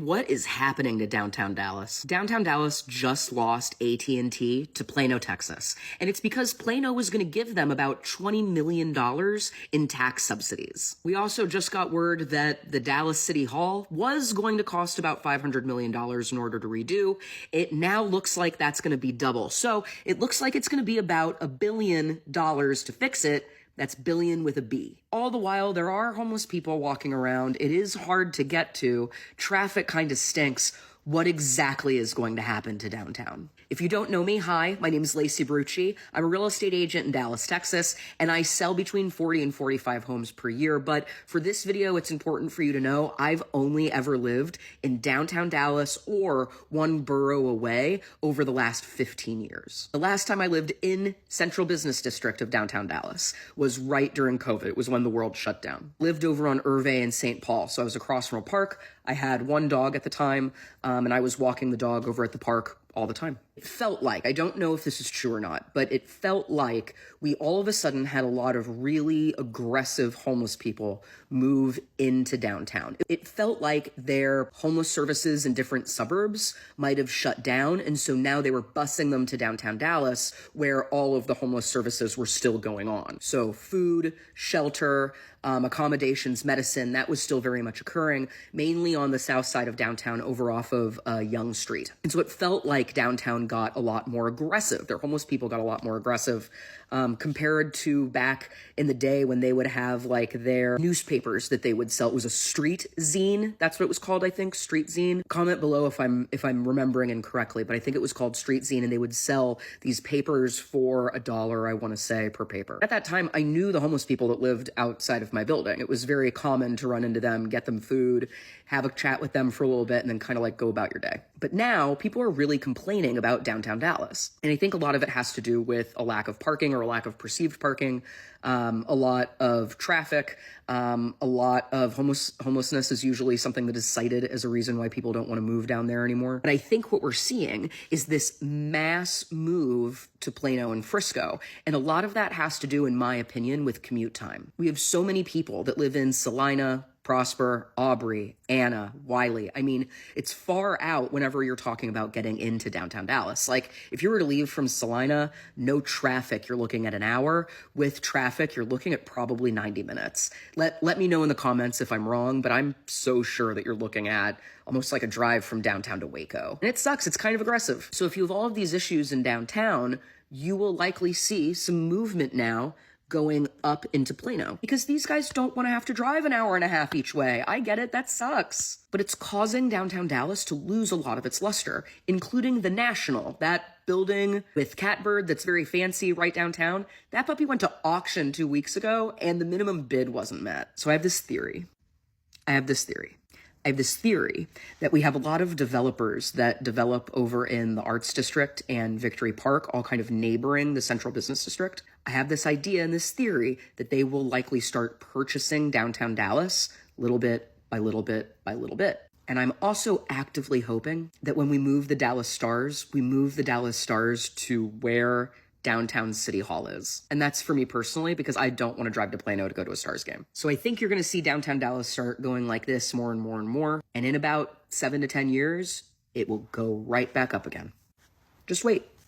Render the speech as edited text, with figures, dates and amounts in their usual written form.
What is happening to downtown Dallas? Downtown Dallas just lost AT&T to Plano, Texas. And it's because Plano was going to give them about $20 million in tax subsidies. We also just got word that the Dallas City Hall was going to cost about $500 million in order to redo. It now looks like that's going to be double. So it looks like it's going to be about $1 billion to fix it. That's billion with a B. All the while, there are homeless people walking around. It is hard to get to. Traffic kind of stinks. What exactly is going to happen to downtown? If you don't know me, hi, my name is Lacey Brucci. I'm a real estate agent in Dallas, Texas, and I sell between 40 and 45 homes per year. But for this video, it's important for you to know I've only ever lived in downtown Dallas or one borough away over the last 15 years. The last time I lived in Central Business District of downtown Dallas was right during COVID. It was when the world shut down. Lived over on Irvay and St. Paul, so I was across from a park. I had one dog at the time, and I was walking the dog over at the park all the time. It felt like, I don't know if this is true or not, but it felt like we all of a sudden had a lot of really aggressive homeless people move into downtown. It felt like their homeless services in different suburbs might have shut down, and so now they were busing them to downtown Dallas, where all of the homeless services were still going on. So food, shelter, accommodations, medicine, that was still very much occurring, mainly on the south side of downtown over off of Young Street. And so it felt like downtown got a lot more aggressive. Their homeless people got a lot more aggressive compared to back in the day when they would have like their newspapers that they would sell. It was a street zine. That's what it was called, I think, street zine. Comment below if I'm remembering incorrectly, but I think it was called street zine, and they would sell these papers for $1, I want to say, per paper. At that time, I knew the homeless people that lived outside of my building. It was very common to run into them, get them food, have a chat with them for a little bit, and then kind of like go about your day. But now people are really complaining about downtown Dallas. And I think a lot of it has to do with a lack of parking or a lack of perceived parking, a lot of traffic, a lot of homelessness is usually something that is cited as a reason why people don't want to move down there anymore. But I think what we're seeing is this mass move to Plano and Frisco. And a lot of that has to do, in my opinion, with commute time. We have so many people that live in Salina, Prosper, Aubrey, Anna, Wiley. I mean, it's far out whenever you're talking about getting into downtown Dallas. Like, if you were to leave from Salina, no traffic, you're looking at an hour. With traffic, you're looking at probably 90 minutes. Let me know in the comments if I'm wrong, but I'm so sure that you're looking at almost like a drive from downtown to Waco. And it sucks. It's kind of aggressive. So if you have all of these issues in downtown, you will likely see some movement now going up into Plano, because these guys don't want to have to drive an hour and a half each way. I get it, that sucks. But it's causing downtown Dallas to lose a lot of its luster, including the National, that building with Catbird that's very fancy right downtown. That puppy went to auction 2 weeks ago, and the minimum bid wasn't met. So I have this theory that we have a lot of developers that develop over in the Arts District and Victory Park, all kind of neighboring the Central Business District. I have this idea and this theory that they will likely start purchasing downtown Dallas little bit by little bit by little bit. And I'm also actively hoping that when we move the Dallas Stars, we move the Dallas Stars to where downtown City Hall is. And that's for me personally, because I don't want to drive to Plano to go to a Stars game. So I think you're going to see downtown Dallas start going like this more and more and more. And in about 7 to 10 years, it will go right back up again. Just wait.